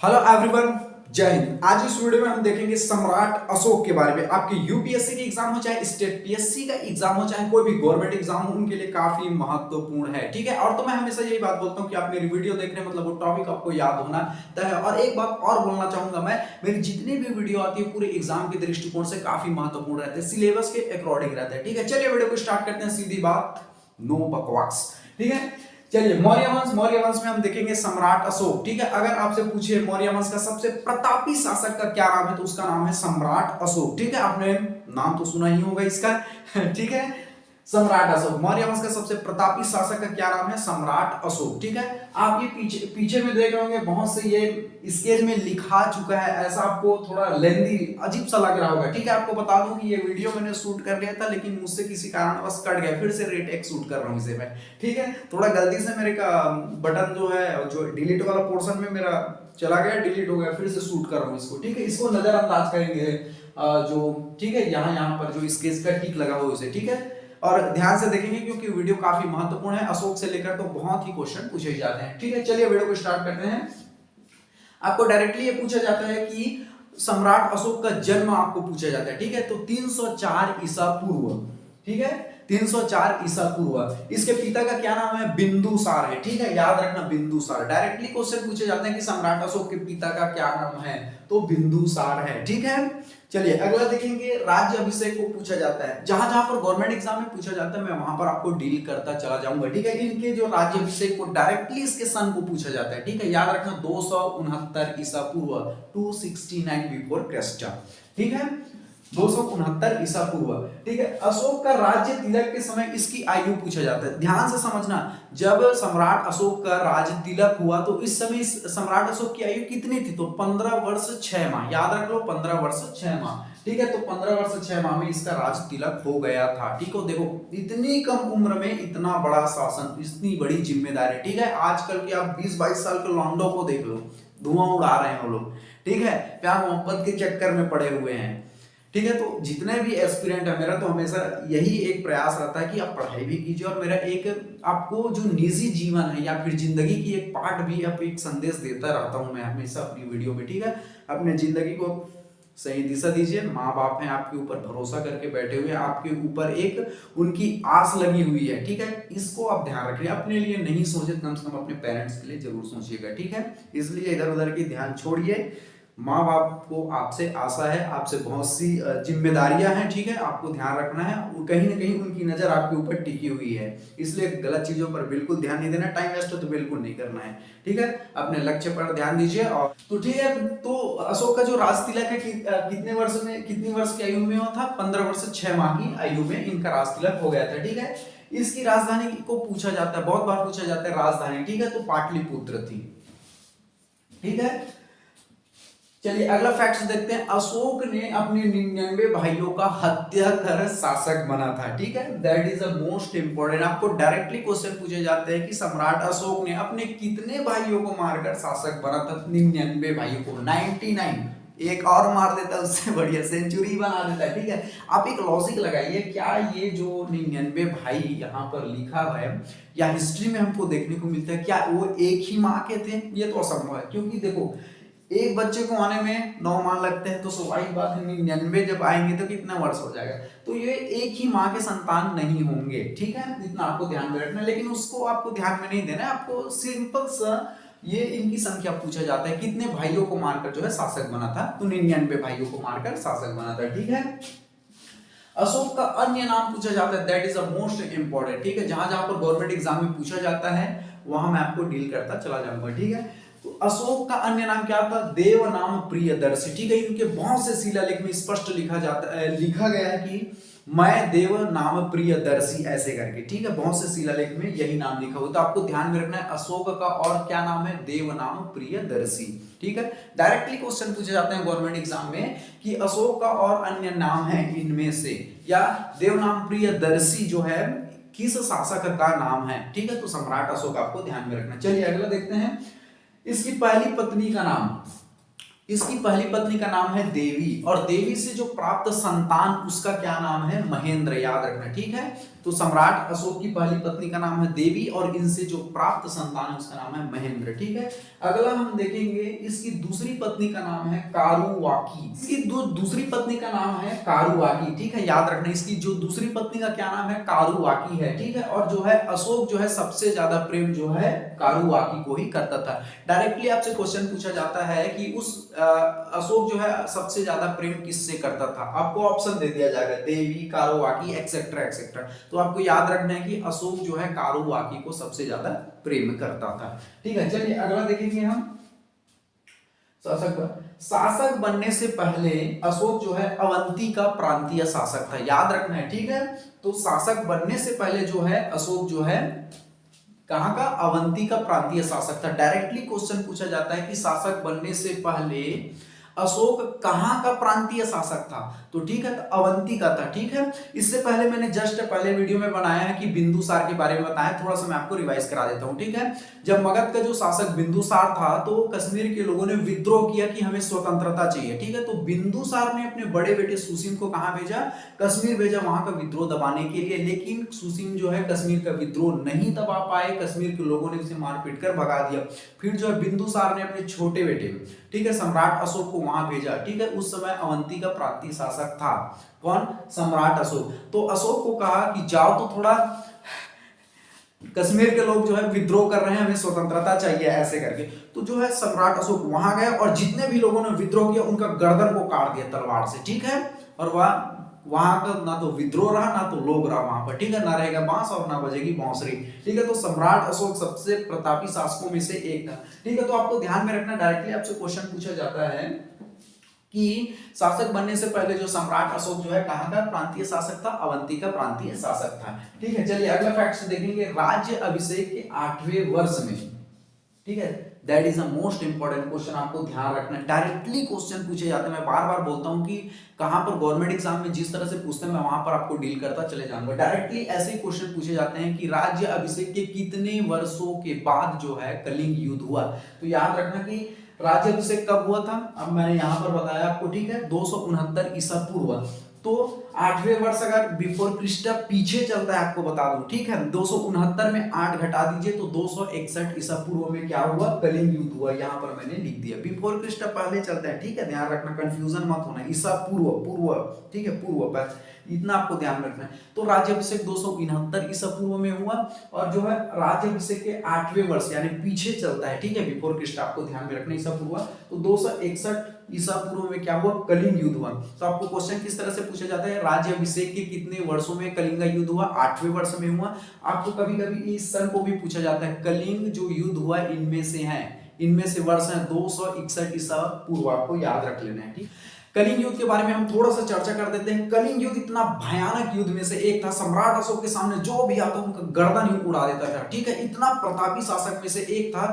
Hello everyone, जय हिंद। आज इस वीडियो में हम देखेंगे सम्राट अशोक के बारे में। आपके यूपीएससी के एग्जाम हो, चाहे स्टेट पीएससी का एग्जाम हो, चाहे कोई भी गवर्नमेंट एग्जाम हो, उनके लिए काफी महत्वपूर्ण है। ठीक है। और तो मैं हमेशा यही बात बोलता हूं कि आप मेरी वीडियो देख रहे हैं मतलब वो टॉपिक आपको याद होना तय है। और एक बात और बोलना चाहूंगा, मैं मेरी जितनी भी वीडियो आती है पूरे एग्जाम के दृष्टिकोण से काफी महत्वपूर्ण रहते हैं, सिलेबस के अकॉर्डिंग रहते हैं। ठीक है, चलिए वीडियो को स्टार्ट करते हैं। सीधी बात, नो बकवास। ठीक है, चलिए मौर्य वंश में हम देखेंगे सम्राट अशोक। ठीक है, अगर आपसे पूछिए मौर्य वंश का सबसे प्रतापी शासक का क्या नाम है तो उसका नाम है सम्राट अशोक। ठीक है, आपने नाम तो सुना ही होगा इसका। ठीक है, सम्राट अशोक। मौर्य वंश का सबसे प्रतापी शासक का क्या नाम है? सम्राट अशोक। ठीक है, आप ये पीछे पीछे में देख रहे होंगे बहुत से ये स्केच में लिखा चुका है, ऐसा आपको थोड़ा लेंदी अजीब सा लग रहा होगा। ठीक है, आपको बता दूं कि ये वीडियो मैंने शूट कर लिया था लेकिन मुझसे किसी कारणवश कट गया, फिर से रीटेक शूट कर रहा हूं इसे मैं। ठीक है, थोड़ा गलती से मेरे का बटन जो है, जो डिलीट वाला पोर्शन में मेरा चला गया, डिलीट हो गया, फिर से शूट कर रहा हूं इसको। ठीक है, इसको नजरअंदाज करेंगे जो, ठीक है, यहाँ पर जो स्केच का टिक लगा हुआ उसे। ठीक है, और ध्यान से देखेंगे क्योंकि वीडियो काफी महत्वपूर्ण है। अशोक से लेकर तो बहुत ही क्वेश्चन पूछे जाते हैं। ठीक है, चलिए वीडियो को स्टार्ट करते हैं। आपको डायरेक्टली ये पूछा जाता है कि सम्राट अशोक का जन्म आपको पूछा जाता है। ठीक है, तो 304 ईसा पूर्व। ठीक है, 304 ईसा पूर्व। इसके पिता का क्या नाम है? बिंदुसार है। ठीक है, याद रखना बिंदुसार। डायरेक्टली क्वेश्चन पूछे जाते हैं कि सम्राट अशोक के पिता का क्या नाम है, तो बिंदुसार है। ठीक है, चलिए अगला देखेंगे। राज्य अभिषेक को पूछा जाता है, जहां जहां पर गवर्नमेंट एग्जाम में पूछा जाता है मैं वहां पर आपको डील करता चला जाऊंगा। ठीक है, इनके जो राज्य अभिषेक को डायरेक्टली इसके सन को पूछा जाता है। ठीक है, याद रखना 269 ईसा पूर्व, 269 बिफोर क्राइस्ट। ठीक है, 269 ईसा पूर्व। ठीक है, अशोक का राज्य तिलक के समय इसकी आयु पूछा जाता है। ध्यान से समझना, जब सम्राट अशोक का राज्य तिलक हुआ तो इस समय सम्राट अशोक की आयु कितनी थी? तो 15 वर्ष 6 माह। याद रख लो, 15 वर्ष 6 माह। ठीक है, तो 15 वर्ष 6 माह में इसका राज तिलक हो गया था। ठीक है, देखो इतनी कम उम्र में इतना बड़ा शासन, इतनी बड़ी जिम्मेदारी। ठीक है, आजकल के आप 20-22 साल के लौंडों को देख लो, धुआं उड़ा रहे हैं वो लोग। ठीक है, प्यार मोहब्बत के चक्कर में पड़े हुए हैं। ठीक है, तो जितने भी एस्पिरेंट है, मेरा तो हमेशा यही एक प्रयास रहता है कि आप पढ़ाई भी कीजिए और मेरा एक आपको जो निजी जीवन है या फिर जिंदगी की एक पार्ट भी आप एक संदेश देता रहता हूं मैं हमेशा अपनी वीडियो में। ठीक है, अपने जिंदगी को सही दिशा दीजिए। माँ बाप हैं आपके ऊपर, भरोसा करके बैठे हुए हैं, आपके ऊपर एक उनकी आस लगी हुई है। ठीक है, इसको आप ध्यान रखिए। अपने लिए नहीं सोचे, कम से कम अपने पेरेंट्स के लिए जरूर सोचिएगा। ठीक है, इसलिए इधर उधर की ध्यान छोड़िए। माँ बाप को आपसे आशा है, आपसे बहुत सी जिम्मेदारियां हैं। ठीक है, आपको ध्यान रखना है, कहीं ना कहीं उनकी नजर आपके ऊपर टिकी हुई है, इसलिए गलत चीजों पर बिल्कुल ध्यान नहीं देना। टाइम वेस्ट तो बिल्कुल नहीं करना है। ठीक है, अपने लक्ष्य पर ध्यान दीजिए। और तो ठीक है, तो अशोक का जो राज तिलक है कितने वर्ष में, कितनी वर्ष की आयु में हुआ था? 15 वर्ष 6 माह की आयु में इनका राज तिलक हो गया था। ठीक है, इसकी राजधानी को पूछा जाता है, बहुत बार पूछा जाता है राजधानी। ठीक है, तो पाटलिपुत्र थी। ठीक है, चलिए अगला फैक्ट देखते हैं। अशोक ने अपने 99 भाइयों का हत्या कर शासक बना था। ठीक है, that is the most important. आपको डायरेक्टली क्वेश्चन पूछे जाते हैं कि सम्राट अशोक ने अपने कितने भाइयों को मारकर शासक बना था? 99 भाइयों को, 99। एक और मार देता उससे बढ़िया, सेंचुरी बना देता। ठीक है, आप एक लॉजिक लगाइए, क्या ये जो 99 भाई यहाँ पर लिखा है या हिस्ट्री में हमको देखने को मिलता है, क्या वो एक ही माँ के थे? ये तो असंभव है, क्योंकि देखो एक बच्चे को आने में 9 माह लगते हैं, तो स्वाभाविक बात है 99 जब आएंगे तो कितना वर्ष हो जाएगा। तो ये एक ही माँ के संतान नहीं होंगे। ठीक है, इतना आपको ध्यान में रखना है, लेकिन उसको आपको ध्यान में नहीं देना है। आपको सिंपल सा ये इनकी संख्या पूछा जाता है, कितने भाइयों को मारकर जो है शासक बना था? तो 99 भाइयों को मारकर शासक बना था। ठीक है, अशोक का अन्य नाम पूछा जाता है, that is the most important. ठीक है, जहां जहां पर गवर्नमेंट एग्जाम में पूछा जाता है वहां मैं आपको डील करता चला जाऊंगा। ठीक है, तो अशोक का अन्य नाम क्या था? देव नाम प्रियदर्शी। ठीक है, इनके बहुत से शिलालेख में स्पष्ट लिखा गया है कि मैं देव नाम प्रियदर्शी, ऐसे करके। ठीक है, बहुत से शिलालेख में यही नाम लिखा हुआ, तो आपको ध्यान में रखना है अशोक का और क्या नाम है? देव नाम प्रियदर्शी। ठीक है, डायरेक्टली क्वेश्चन पूछे जाते हैं गवर्नमेंट एग्जाम में कि अशोक का और अन्य नाम है इनमें से, या देव नाम प्रियदर्शी जो है किस शासक का नाम है? ठीक है, तो सम्राट अशोक आपको ध्यान में रखना। चलिए अगला देखते हैं। इसकी पहली पत्नी का नाम, इसकी पहली पत्नी का नाम है देवी, और देवी से जो प्राप्त संतान उसका क्या नाम है, महेंद्र, याद रखना, ठीक है। तो सम्राट अशोक की पहली पत्नी का नाम है देवी और इनसे जो प्राप्त संतान है उसका नाम है महेंद्र, ठीक है। अगला हम देखेंगे, इसकी दूसरी पत्नी का नाम है कारुवाकी। इसकी दूसरी पत्नी का नाम है कारुवाकी, ठीक है, याद रखना। इसकी जो दूसरी पत्नी का क्या नाम है, कारुवाकी है, ठीक है। और जो है अशोक जो है सबसे ज्यादा प्रेम जो है कारुवाकी को ही करता था। डायरेक्टली आपसे क्वेश्चन पूछा जाता है कि उस अशोक जो है सबसे ज्यादा प्रेम किससे करता था, आपको ऑप्शन दे दिया जाएगा, देवी, कारुवाकी, एक्सेट्रा एक्सेट्रा। तो आपको याद रखना है कि अशोक जो है कारुवाकी को सबसे ज्यादा प्रेम करता था, ठीक है। चलिए अगला देखेंगे हम, शासक बनने से पहले अशोक जो है अवंती का प्रांतीय शासक था, याद रखना है, ठीक है। तो शासक बनने से पहले जो है अशोक जो है कहां का, अवंती का प्रांतीय शासक था। डायरेक्टली क्वेश्चन पूछा जाता है कि शासक बनने से पहले अशोक कहां का प्रांतीय शासक था, तो ठीक है, तो अवंती का था, ठीक है। इससे पहले मैंने जस्ट पहले वीडियो में बनाया है कि बिंदुसार के बारे में बताया, थोड़ा सा मैं आपको रिवाइज करा देता हूं, ठीक है। जब मगध का जो शासक बिंदुसार था तो कश्मीर के लोगों ने विद्रोह किया कि हमें स्वतंत्रता चाहिए, ठीक है। तो बिंदुसार ने अपने बड़े बेटे सुसीम को कहां भेजा, कश्मीर भेजा, वहां का विद्रोह दबाने के लिए। लेकिन सुसीम जो है कश्मीर का विद्रोह नहीं दबा पाए, कश्मीर के लोगों ने उसे मार पीट कर भगा दिया। फिर जो है बिंदुसार ने अपने छोटे बेटे, ठीक है, सम्राट अशोक को वहां भेजा, ठीक है। उस समय अवंती का प्रांतीय शासक था कौन, सम्राट अशोक। तो अशोक को कहा कि जाओ तो थोड़ा कश्मीर के लोग जो है विद्रोह कर रहे हैं, हमें स्वतंत्रता चाहिए, ऐसे करके। तो जो है सम्राट अशोक वहां गए और जितने भी लोगों ने विद्रोह किया उनका गर्दन को काट दिया तलवार से, ठीक है। और वहां का ना तो विद्रोह रहा ना तो लोग रहा वहां पर, ठीक है, ना रहेगा बांस और ना बजेगी बांसुरी, ठीक है। तो सम्राट अशोक सबसे प्रतापी शासकों में से एक था, ठीक है। तो आपको ध्यान में रखना, डायरेक्टली आपसे क्वेश्चन पूछा जाता है कि शासक बनने से पहले जो सम्राट अशोक जो है कहां का प्रांतीय शासक था, अवंती का प्रांतीय शासक था, ठीक है। चलिए अगला फैक्ट देखेंगे, राज्य अभिषेक के 8वें वर्ष में, ठीक है, that is the most important question, आपको ध्यान रखना। डायरेक्टली क्वेश्चन पूछे जाते हैं, मैं बार बार बोलता हूं कि कहां पर गवर्नमेंट एग्जाम में जिस तरह से पूछते हैं मैं वहां पर आपको डील करता चले जाऊंगा। डायरेक्टली ऐसे क्वेश्चन पूछे जाते हैं कि राज्य अभिषेक के कितने वर्षों के बाद जो है कलिंग युद्ध हुआ। तो याद रखना कि राज्याभिषेक कब हुआ था, अब मैंने यहां पर बताया आपको, ठीक है, 269 ईसा पूर्व। तो 8वें वर्ष अगर बिफोर क्रिस्ट पीछे चलता है आपको बता दूं, ठीक है, 269 में 8 घटा दीजिए तो 261 ईसा पूर्व में क्या हुआ, कलिंग युद्ध हुआ। यहां पर मैंने लिख दिया, बिफोर क्रिस्ट पहले चलता है, ठीक है, ध्यान रखना, कंफ्यूजन मत होना, ईसा पूर्व, ठीक है, पूर्व, इतना आपको ध्यान रखना है। तो राज्याभिषेक 269 ईसा पूर्व में हुआ और जो है राज्याभिषेक के 8वें वर्ष यानी पीछे चलता है, ठीक है, बिफोर क्रिस्ट आपको ध्यान में रखना, ईसा पूर्व। तो 261 ईसा पूर्व में क्या हुआ, कलिंग युद्ध हुआ। तो आपको क्वेश्चन किस तरह से पूछा जाता है, राज्याभिषेक के कितने वर्षों में कलिंग युद्ध हुआ, 8वें वर्ष में हुआ। आपको कभी कभी इस सन को भी पूछा जाता है, कलिंग जो युद्ध हुआ इनमें से है, इनमें से वर्ष है 261 ईसा पूर्व, आपको याद रख लेना है, ठीक। कलिंग युद्ध के बारे में हम थोड़ा सा चर्चा कर देते हैं। कलिंग युद्ध इतना भयानक युद्ध में से एक था, सम्राट अशोक के सामने जो भी आता उनका गर्दन ही उड़ा देता था, ठीक है, इतना प्रतापी शासक में से एक था।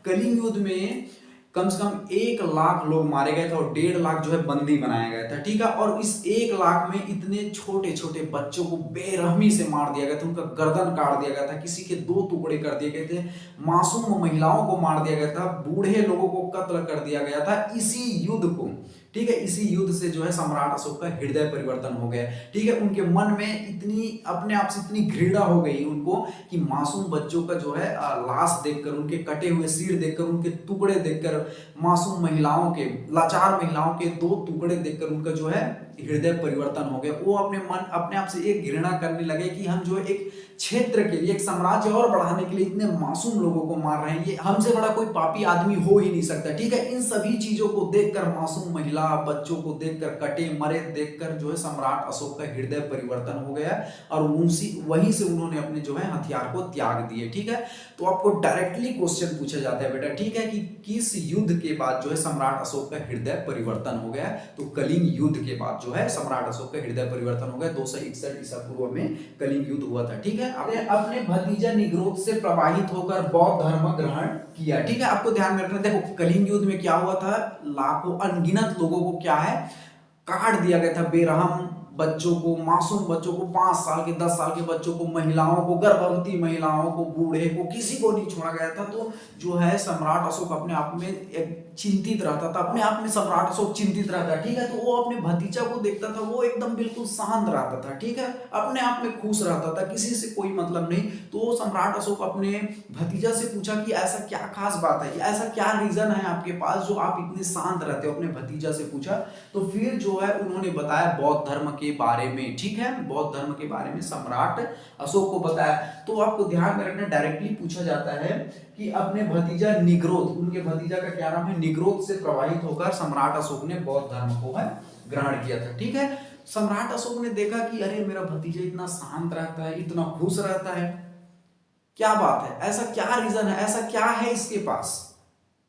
कलिंग युद्ध में कम से कम 1 लाख लोग मारे गए थे और 1.5 लाख जो है बंदी बनाया गया था, ठीक है। और इस 1 लाख में इतने छोटे छोटे बच्चों को बेरहमी से मार दिया गया था, उनका गर्दन काट दिया गया था, किसी के 2 टुकड़े कर दिए गए थे, मासूम महिलाओं को मार दिया गया था, बूढ़े लोगों को कत्ल कर दिया गया था इसी युद्ध को, ठीक है। इसी युद्ध से जो है सम्राट अशोक का हृदय परिवर्तन हो गया, ठीक है। उनके मन में इतनी अपने आप से इतनी घृणा हो गई उनको कि मासूम बच्चों का जो है लाश देखकर, उनके कटे हुए सिर देखकर, उनके टुकड़े देखकर, मासूम महिलाओं के, लाचार महिलाओं के 2 टुकड़े देखकर उनका जो है हृदय परिवर्तन हो गया। वो अपने आप से एक घृणा करने लगे कि हम जो है एक क्षेत्र के लिए, एक साम्राज्य और बढ़ाने के लिए इतने मासूम लोगों को मार रहे हैं, ये हमसे बड़ा कोई पापी आदमी हो ही नहीं सकता, ठीक है। इन सभी चीजों को देखकर, मासूम महिला बच्चों को देखकर, कटे मरे देखकर जो है सम्राट अशोक का हृदय परिवर्तन हो गया और वहीं से उन्होंने अपने जो है हथियार को त्याग दिए, ठीक है। तो आपको डायरेक्टली क्वेश्चन पूछा जाता है बेटा, ठीक है, कि किस युद्ध के बाद जो है सम्राट अशोक का हृदय परिवर्तन हो गया। तो कलिंग युद्ध के बाद जो है सम्राट अशोक का हृदय परिवर्तन हो गया, 261 ईसा पूर्व में कलिंग युद्ध हुआ था, ठीक है। अपने भतीजा निग्रोध से प्रभावित होकर बौद्ध धर्म ग्रहण किया, ठीक है। आपको ध्यान में रखना, देखो कलिंग युद्ध में क्या हुआ था, लाखों अनगिनत लोगों को क्या है काट दिया गया था, बेरहम बच्चों को, मासूम बच्चों को, 5 साल के, 10 साल के बच्चों को, महिलाओं को, गर्भवती महिलाओं को, बूढ़े को, किसी को नहीं छोड़ा गया था। तो जो है सम्राट अशोक अपने आप में एक चिंतित रहता था, अपने आप में सम्राट अशोक चिंतित रहता, ठीक है। तो वो अपने भतीजा को देखता था, वो एकदम बिल्कुल शांत रहता था, ठीक है, अपने आप में खुश रहता था, किसी से कोई मतलब नहीं। तो सम्राट अशोक अपने भतीजा से पूछा कि ऐसा क्या खास बात है, ऐसा क्या रीजन है आपके पास जो आप इतने शांत रहते हो, अपने भतीजा से पूछा। तो फिर जो है उन्होंने बताया बौद्ध धर्म के बारे में, ठीक है, बौद्ध धर्म के बारे में सम्राट अशोक को बताया। तो आपको ध्यान में रखना, डायरेक्टली पूछा जाता है कि अपने भतीजा निग्रोध, उनके भतीजा का क्या नाम है, निग्रोध से प्रभावित होकर सम्राट अशोक ने बौद्ध धर्म को है ग्रहण किया था, ठीक है। सम्राट अशोक ने देखा कि अरे मेरा भतीजा इतना शांत रहता है, इतना खुश रहता है, क्या बात है, ऐसा क्या रीजन है, ऐसा क्या है इसके पास,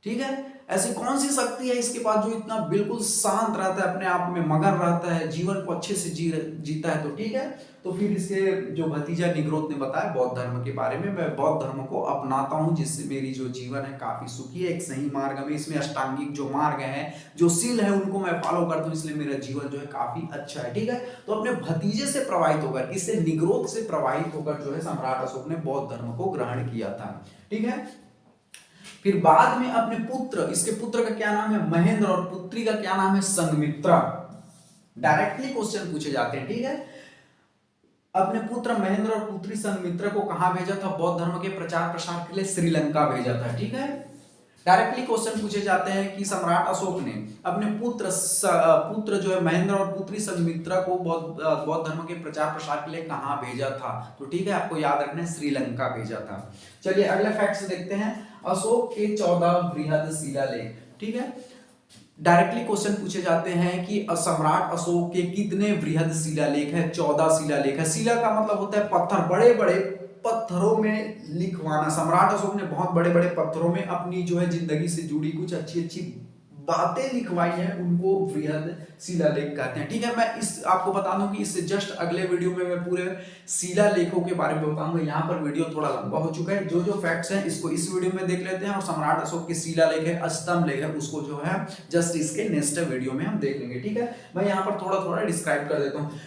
ठीक है, ऐसी कौन सी शक्ति है इसके पास जो इतना बिल्कुल शांत रहता है, अपने आप में मगन रहता है, जीवन को अच्छे से जीता है। तो ठीक है, तो फिर इसके जो भतीजा निग्रोध ने बताया बौद्ध धर्म के बारे में, मैं बौद्ध धर्म को अपनाता हूं जिससे मेरी जो जीवन है काफी सुखी है, एक सही मार्ग में, इसमें अष्टांगिक जो मार्ग है, जो सील है, उनको मैं फॉलो करता हूँ, इसलिए मेरा जीवन जो है काफी अच्छा है, ठीक है। तो अपने भतीजे से प्रभावित होकर, किससे, निग्रोध से प्रभावित होकर जो है सम्राट अशोक ने बौद्ध धर्म को ग्रहण किया था, ठीक है। फिर बाद में अपने पुत्र, इसके पुत्र का क्या नाम है, महेंद्र, और पुत्री का क्या नाम है, संघमित्रा। डायरेक्टली क्वेश्चन पूछे जाते हैं, ठीक है। अपने पुत्र महेंद्र और पुत्री संघमित्रा को कहां भेजा था, बौद्ध धर्म के प्रचार प्रसार के लिए श्रीलंका भेजा था, ठीक है। डायरेक्टली क्वेश्चन पूछे जाते हैं कि सम्राट अशोक ने अपने पुत्र जो है महेंद्र और पुत्री संघमित्रा को बौद्ध धर्म के प्रचार प्रसार के लिए कहां भेजा था। तो ठीक है, आपको याद रखना है, श्रीलंका भेजा था। चलिए अगले फैक्ट्स देखते हैं, अशोक के 14 बृहद शिलालेख, ठीक है। डायरेक्टली क्वेश्चन पूछे जाते हैं कि सम्राट अशोक के कितने बृहद शिलालेख है, 14 शिलालेख है। शिला का मतलब होता है पत्थर, बड़े बड़े पत्थरों में लिखवाना। सम्राट अशोक ने बहुत बड़े बड़े पत्थरों में अपनी जो है जिंदगी से जुड़ी कुछ अच्छी अच्छी बातें लिखवाई हैं, उनको बृहद शिलालेख कहते हैं, ठीक है। मैं इस आपको बता दूं कि इससे जस्ट अगले वीडियो में मैं पूरे शिलालेखों के बारे में बताऊंगा। यहाँ पर वीडियो थोड़ा लंबा हो चुका है, जो जो फैक्ट्स हैं इसको इस वीडियो में देख लेते हैं, और सम्राट अशोक के शिलालेख है, स्तंभ लेख है, उसको जो है जस्ट इसके नेक्स्ट वीडियो में हम देख लेंगे, ठीक है। मैं यहाँ पर थोड़ा थोड़ा डिस्क्राइब कर देता हूँ।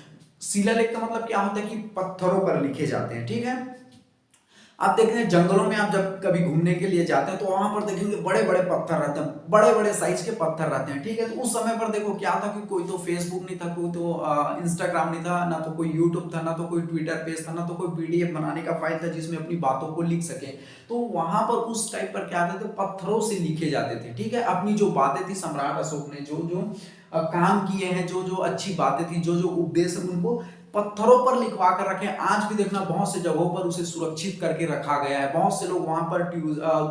शिलालेख का मतलब क्या होता है कि पत्थरों पर लिखे जाते हैं, ठीक है। आप देखते हैं जंगलों में आप जब कभी घूमने के लिए जाते हैं तो वहां पर देखेंगे बड़े बड़े पत्थर रहते हैं, बड़े बड़े साइज के पत्थर रहते हैं, ठीक है। तो उस समय पर देखो क्या था कि कोई तो फेसबुक नहीं था, कोई तो इंस्टाग्राम नहीं था, ना तो कोई यूट्यूब था, ना तो कोई ट्विटर पेज था, ना तो कोई पीडीएफ बनाने का फाइल था जिसमें अपनी बातों को लिख सके। तो वहां पर उस टाइप पर क्या थे, पत्थरों से लिखे जाते थे, ठीक है। अपनी जो बातें थी सम्राट अशोक ने जो जो काम किए हैं, जो जो अच्छी बातें थी, जो जो उपदेश, उनको पत्थरों पर लिखवा कर रखे। आज भी देखना बहुत से जगहों पर उसे सुरक्षित करके रखा गया है, बहुत से लोग वहां पर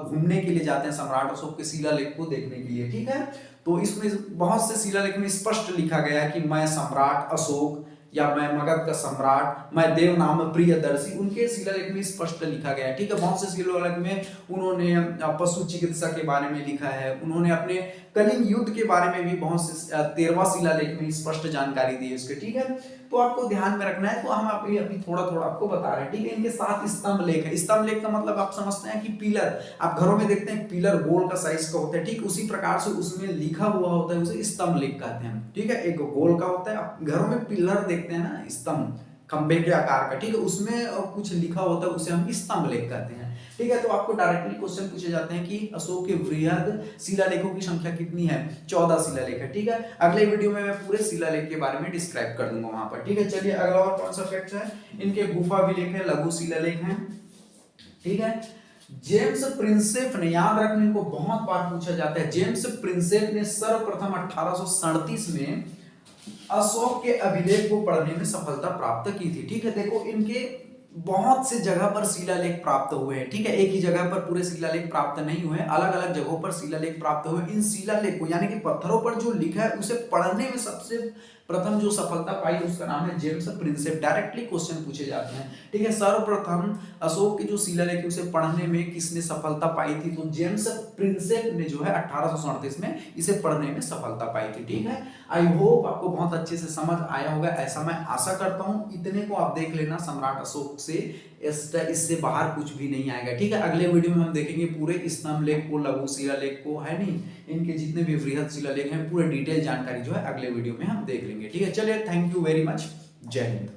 घूमने के लिए जाते हैं सम्राट अशोक के शिलालेख को देखने के लिए, ठीक है। तो इसमें बहुत से शिलालेख में स्पष्ट लिखा गया है कि मैं सम्राट अशोक, या मैं मगध का सम्राट, मैं देव नाम प्रियदर्शी, उनके शिलालेख में स्पष्ट लिखा गया है, ठीक है। बहुत से शिलालेख में उन्होंने पशु चिकित्सा के बारे में लिखा है, उन्होंने अपने कलिंग युद्ध के बारे में भी बहुत से 13वां शिलालेख में स्पष्ट जानकारी दी है उसके, ठीक है। तो आपको ध्यान में रखना है, तो हम अभी थोड़ा थोड़ा आपको बता रहे हैं, ठीक है। इनके साथ स्तंभ लेख है। स्तंभ लेख का मतलब आप समझते हैं कि पिलर, आप घरों में देखते हैं पिलर गोल का साइज का होता है, ठीक उसी प्रकार से उसमें लिखा हुआ होता है, उसे स्तंभ लेख कहते हैं, ठीक है। एक गोल का होता है, आप घरों में पिलर देखते हैं ना, स्तंभ खंबे के आकार का, ठीक है, उसमें कुछ लिखा होता है, उसे हम स्तंभ लेख कहते हैं, ठीक है। तो आपको डायरेक्टली क्वेश्चन पूछे जाते हैं कि अशोक के बृहद शिलालेखों की संख्या कितनी है, 14 शिलालेख है, ठीक है। अगले वीडियो में मैं पूरे शिलालेख के बारे में डिस्क्राइब कर दूंगा वहां पर, ठीक है। चलिए अगला और कौन सा फैक्ट है, इनके गुफा अभिलेख है, लघु शिलालेख है, ठीक है। जेम्स प्रिंसेप ने, याद रखने, इनको बहुत बार पूछा जाता है, जेम्स प्रिंसेप ने सर्वप्रथम 1837 में अशोक के अभिलेख को पढ़ने में सफलता प्राप्त की थी, ठीक है। देखो इनके बहुत से जगह पर शिलालेख प्राप्त हुए हैं, ठीक है। एक ही जगह पर पूरे शिलालेख प्राप्त नहीं हुए, अलग अलग जगहों पर शिलालेख प्राप्त हुए। इन शिलालेख को, यानी कि पत्थरों पर जो लिखा है, उसे पढ़ने में सबसे प्रथम जो सफलता पाई उसका नाम है जेम्स प्रिंसेप। डायरेक्टली क्वेश्चन पूछे जाते हैं, ठीक है। सर्वप्रथम अशोक के जो शिलालेख है उसे पढ़ने में किसने सफलता पाई थी, तो जेम्स प्रिंसेप ने जो है 1837 में इसे पढ़ने में सफलता पाई थी, ठीक है। आई होप आपको बहुत अच्छे से समझ आया होगा, ऐसा मैं आशा करता हूं। इतने को आप देख लेना सम्राट अशोक से इससे बाहर कुछ भी नहीं आएगा। ठीक है, अगले वीडियो में हम देखेंगे पूरे स्तंभ लेख को, लघु शिलालेख को, है नहीं, इनके जितने भी वृहद शिलालेख हैं पूरे डिटेल जानकारी जो है अगले वीडियो में हम देख लेंगे। ठीक है, चलिए, थैंक यू वेरी मच, जय हिंद।